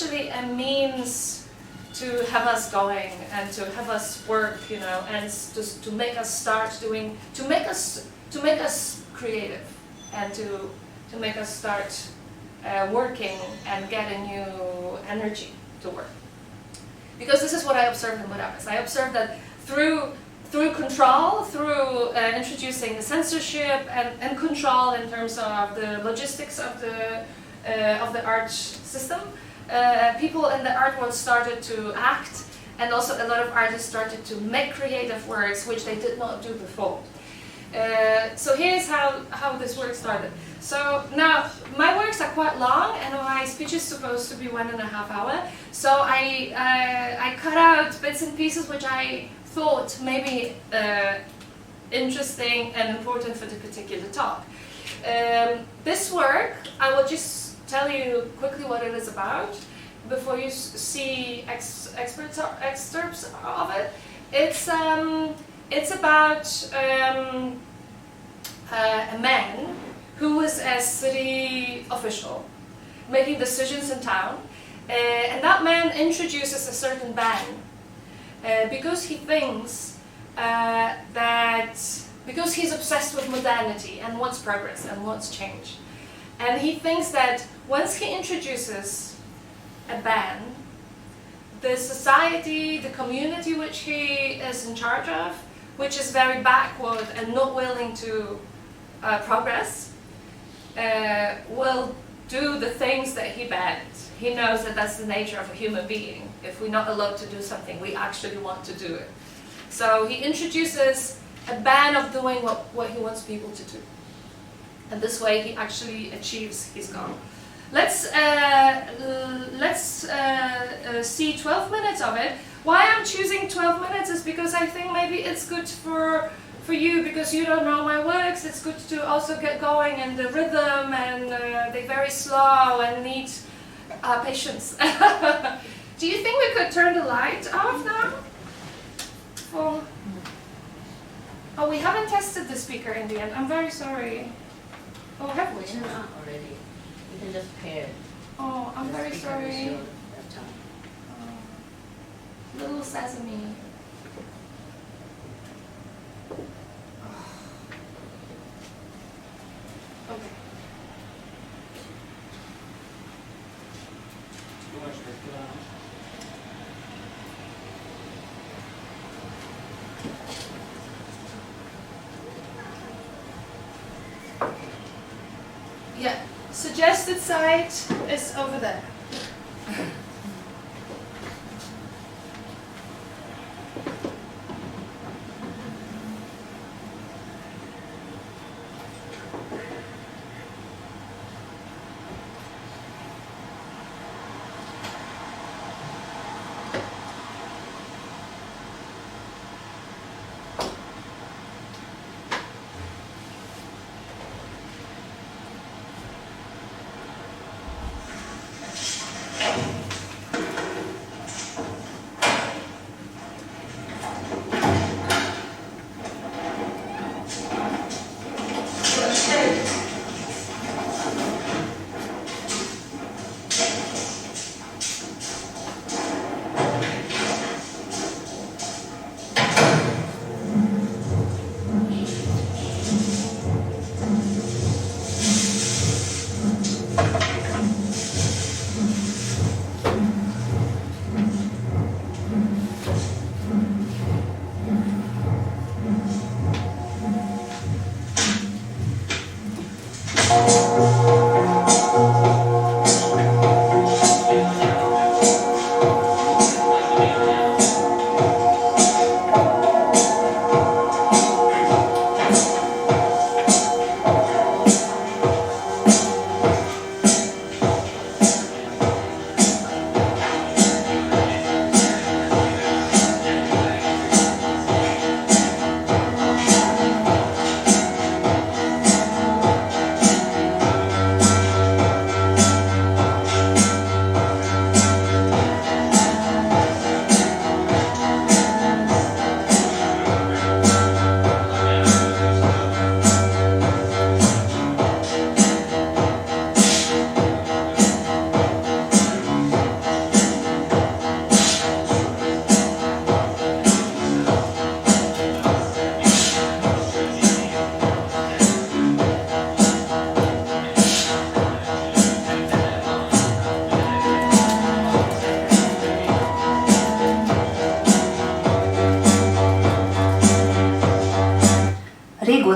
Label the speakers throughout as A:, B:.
A: actually a means to have us going and to have us work, you know, and just to make us start doing, to make us creative, and to make us start working and get a new energy to work. Because this is what I observed in Budapest. I observed that through control, through introducing the censorship and control in terms of the logistics of the art system, people in the art world started to act, and also a lot of artists started to make creative works which they did not do before. So here's how this work started. So now my works are quite long, and my speech is supposed to be 1.5 hours. So I cut out bits and pieces which I thought maybe interesting and important for the particular talk. This work, I will just tell you quickly what it is about before you see excerpts of it. It's about a man who was a city official making decisions in town, and that man introduces a certain ban because he thinks because he's obsessed with modernity and wants progress and wants change. And he thinks that once he introduces a ban, the society, the community which he is in charge of, which is very backward and not willing to progress, will do the things that he banned. He knows that that's the nature of a human being. If we're not allowed to do something, we actually want to do it. So he introduces a ban of doing what he wants people to do. And this way he actually achieves his goal. Let's see 12 minutes of it. Why I'm choosing 12 minutes is because I think maybe it's good for you, because you don't know my works. It's good to also get going in the rhythm, and they're very slow and need patience. Do you think we could turn the light off now? Oh, we haven't tested the speaker in the end. I'm very sorry. Oh, have we?
B: Not already. You can just pair.
A: Oh, I'm very sorry. Little sesame. Okay. Yeah, suggested site is over there.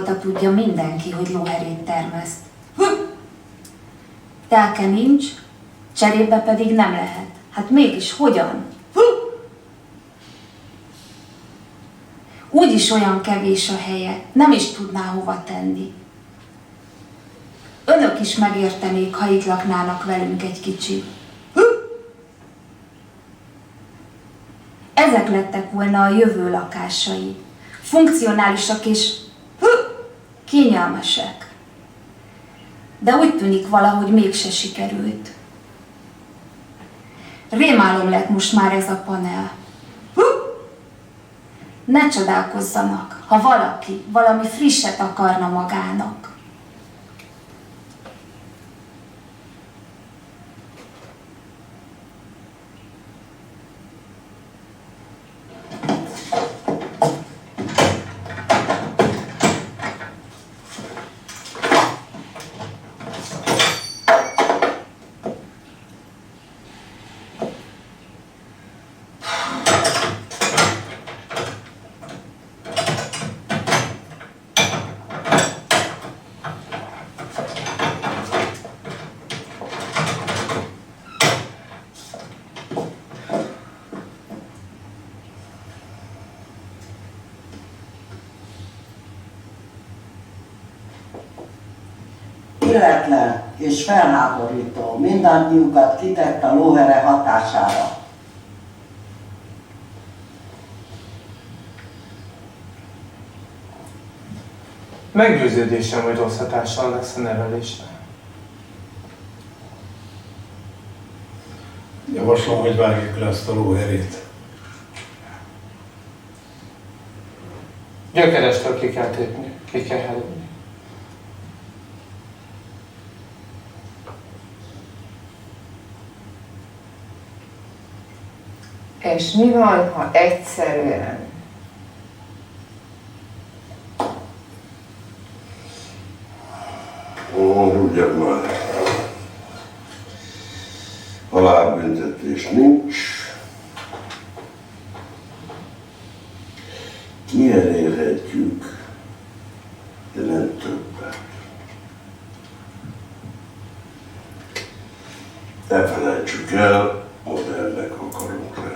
C: régóta tudja mindenki, hogy lóherét termeszt. Telke nincs, cserébe pedig nem lehet. Hát mégis hogyan? Úgyis olyan kevés a helye, nem is tudná hova tenni. Önök is megértenék, ha itt laknának velünk egy kicsit. Ezek lettek volna a jövő lakásai. Funkcionálisak és kényelmesek. De úgy tűnik valahogy mégse sikerült. Rémálom lett most már ez a panel. Ne csodálkozzanak, ha valaki valami frisset akarna magának.
D: Illetlen és felháborító, mindannyiukat kitett a lóhere hatására.
E: Meggyőződésem, hogy rossz hatással lesz a nevelésre.
F: Javaslom, hogy vágjuk le ezt a lóherét.
E: Gyökerestől ki kell tépni, ki kell helni.
G: És mi van, ha egyszerűen
H: Ugyan már. Halálbüntetés nincs. Kielérhetjük, de nem többet. Ne felejtsük el, modernek akarunk lenni.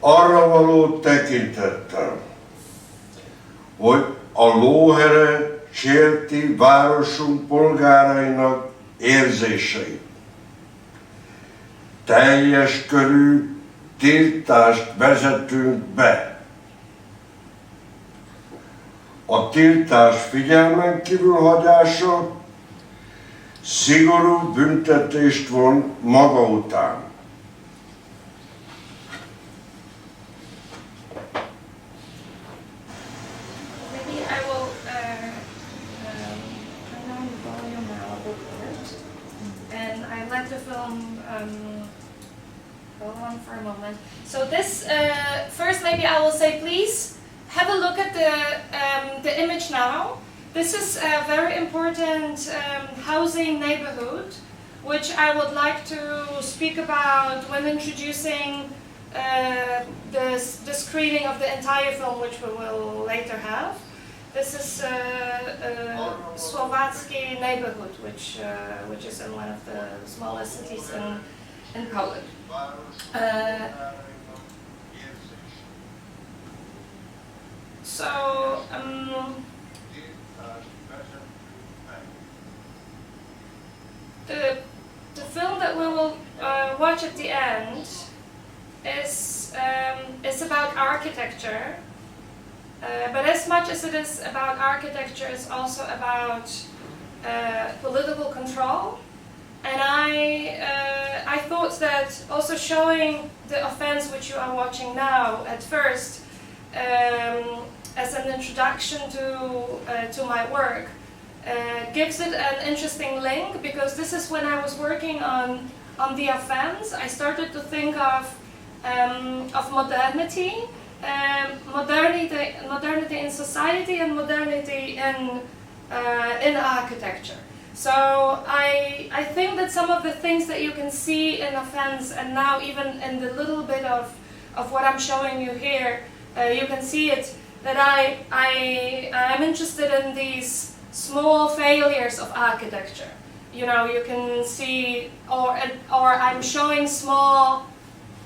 H: Arra való tekintettel, hogy a lóhere sérti városunk polgárainak érzéseit. Teljes körű tiltást vezetünk be. a tiltás figyelmen kívül hagyása szigorú büntetést von maga után.
A: Maybe I will turn down the volume now a bit, and I let the film go on for a moment. So this first, maybe I will say, please have a look at the image now. This is a very important housing neighborhood, which I would like to speak about when introducing the screening of the entire film, which we will later have. This is Słowacki neighborhood, which is in one of the smallest cities in Poland. The film that we will watch at the end is about architecture, but as much as it is about architecture, it's also about political control. And I thought that also showing the Offence, which you are watching now, at first, as an introduction to my work, gives it an interesting link, because this is when I was working on the Offence. I started to think of modernity, modernity in society and modernity in architecture. So I think that some of the things that you can see in Offence, and now even in the little bit of what I'm showing you here, you can see it, that I'm interested in these small failures of architecture. You know, you can see, or I'm showing small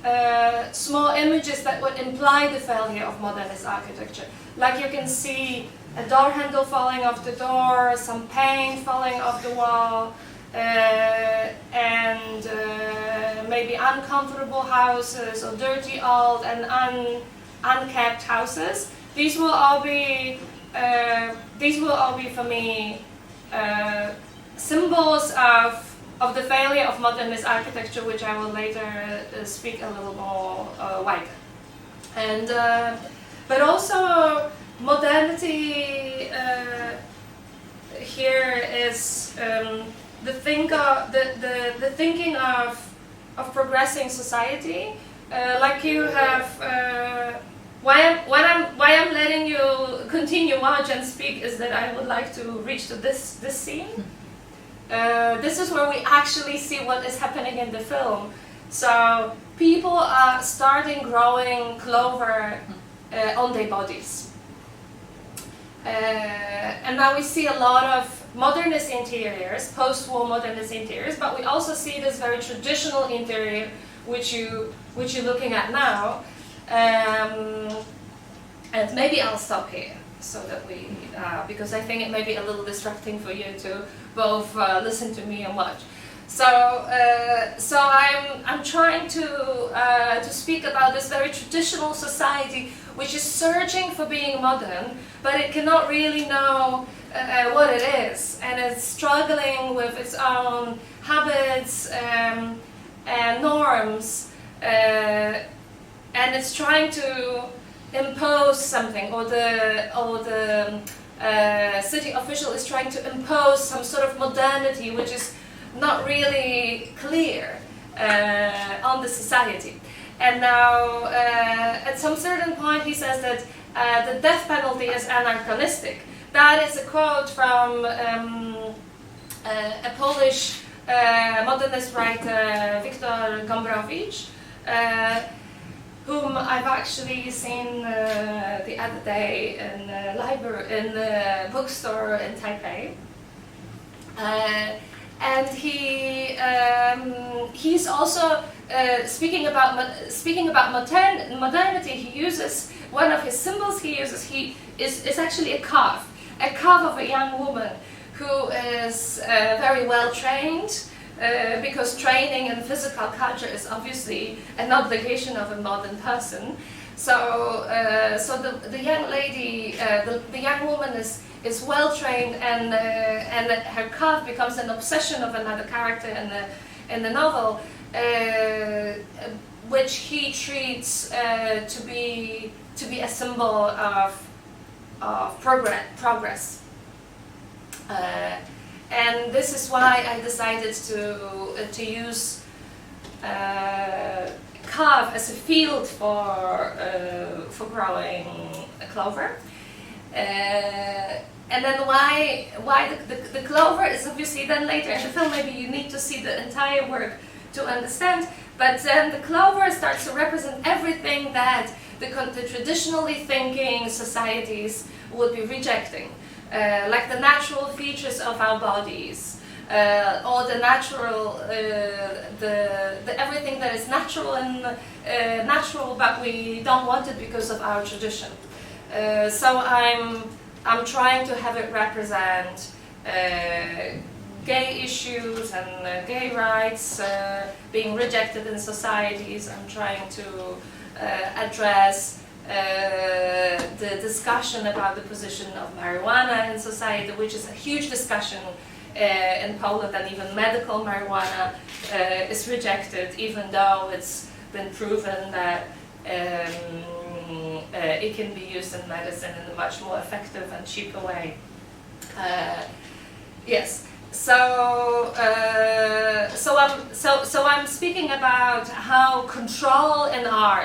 A: images that would imply the failure of modernist architecture. Like you can see a door handle falling off the door, some paint falling off the wall, and maybe uncomfortable houses or dirty old and unkept houses. These will all be for me symbols of the failure of modernist architecture, which I will later speak a little more wider. And but also modernity here is the thinking of progressing society, like you have. Why I'm letting you continue watch and speak is that I would like to reach to this scene. This is where we actually see what is happening in the film. So people are starting growing clover on their bodies. And now we see a lot of modernist interiors, post-war modernist interiors, but we also see this very traditional interior which you're looking at now. And maybe I'll stop here, so that we, because I think it may be a little distracting for you to both listen to me and watch. So I'm trying to speak about this very traditional society which is searching for being modern, but it cannot really know what it is, and it's struggling with its own habits and norms, and it's trying to impose something, or the city official is trying to impose some sort of modernity which is not really clear on the society. And now, at some certain point, he says that the death penalty is anachronistic. That is a quote from a Polish modernist writer, Wiktor Gombrowicz, whom I've actually seen the other day in the library, in the bookstore in Taipei. And he's also speaking about modernity. He uses one of his symbols. He is actually a calf of a young woman who is very well trained, because training in physical culture is obviously an obligation of a modern person. So the young lady, the young woman is well trained, and her cough becomes an obsession of another character in the novel, which he treats to be a symbol of progress. And this is why I decided to use cough as a field for growing a clover. And then why the clover is obviously then later in the film. Maybe you need to see the entire work to understand. But then the clover starts to represent everything that the traditionally thinking societies would be rejecting, like the natural features of our bodies, or the natural, the everything that is natural and natural, but we don't want it because of our tradition. So I'm trying to have it represent gay issues and gay rights being rejected in societies. I'm trying to address the discussion about the position of marijuana in society, which is a huge discussion in Poland, and even medical marijuana is rejected, even though it's been proven that it can be used in medicine in a much more effective and cheaper way. Yes. So I'm speaking about how control in art